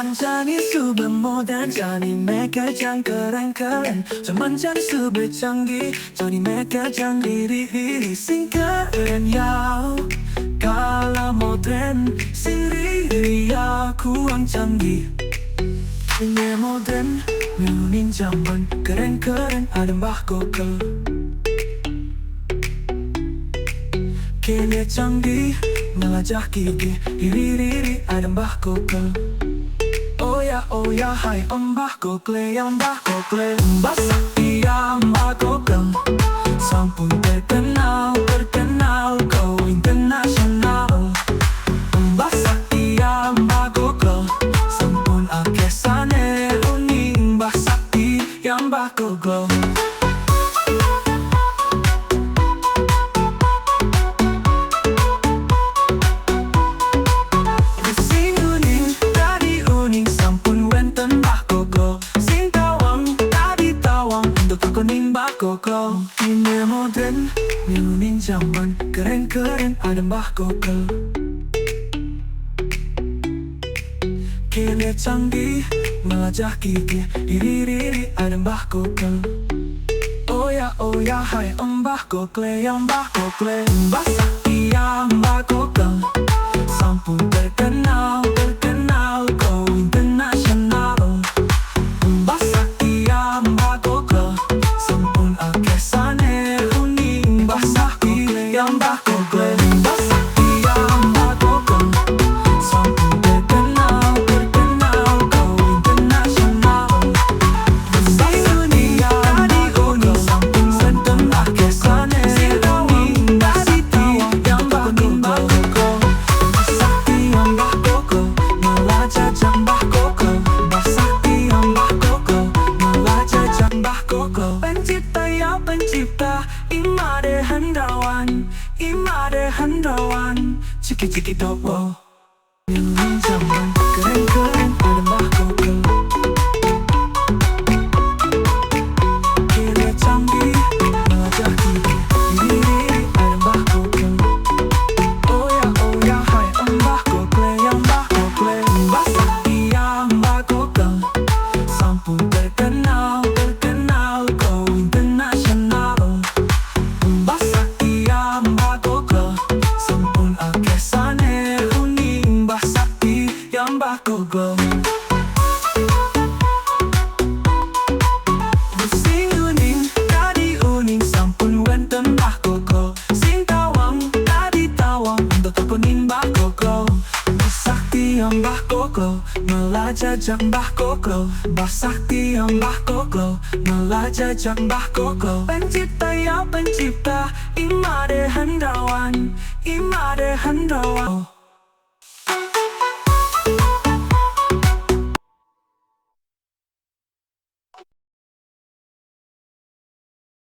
Zaman jani super modern, jani mereka yang keren-keren. Zaman jani super canggih, jani mereka yang diri-diri sing keren ya. Kala modern, sendiri ya kurang canggih. Ini modern, nunin zaman keren-keren ada Mbah Google. Kini canggih, melajah gigi, diri-diri ada Mbah Google. Oh ya, hai Mbah Google, ya Mbah Google. Mbah Sakti ya Mbah Google, sampun terkenal go internasional. Mbah Sakti ya Mbah Google, sampun akeh sane uning. Mbah Sakti ya Mbah Google. Google ini modern, nunin zaman keren-keren ada Mbah Google. Kini canggih, melajah gigi, diri-diri ada Mbah Google. Oh ya, hai Mbah Google, ya Mbah Google. Mbah Sakti ya Mbah Google, sampun terkenal go internasional. Mbah Sakti ya Mbah Google, sampun akeh sane uning. Mbah Sakti ya Mbah Google. Mbah Sakti ya Mbah Google, sampun terkenal go internasional. Mbah Sakti ya Mbah Google, sampun senten akeh sane uning. Mbah Sakti ya Mbah Google. Mbah Sakti ya Mbah Google, melajah Mbah Google. Mbah Sakti ya Mbah Google, melajah Mbah Google. Pencipta ya pencipta, imade hendrawan, ciki-ciki topo. Nunin zaman keren-keren ada Mbah Google. Kini canggih, melajah gigi, diri-diri ada Mbah Google. Oh ya, hai Mbah Google, ya Mbah Google. Mbah Sakti ya Mbah Google, sampun terkenal go internasional. Mbah Sakti ya Mbah Google, sampun akeh sane uning. Mbah Sakti ya Mbah Google. Sing uning, tadi uning, sampun wenten Mbah Google. Sing tawang, tadi tawang, untuk tepenin Mbah Google. Mbah Sakti ya Mbah Google, melajah Mbah Google. Mbah Sakti ya Mbah Google, melajah Mbah Google.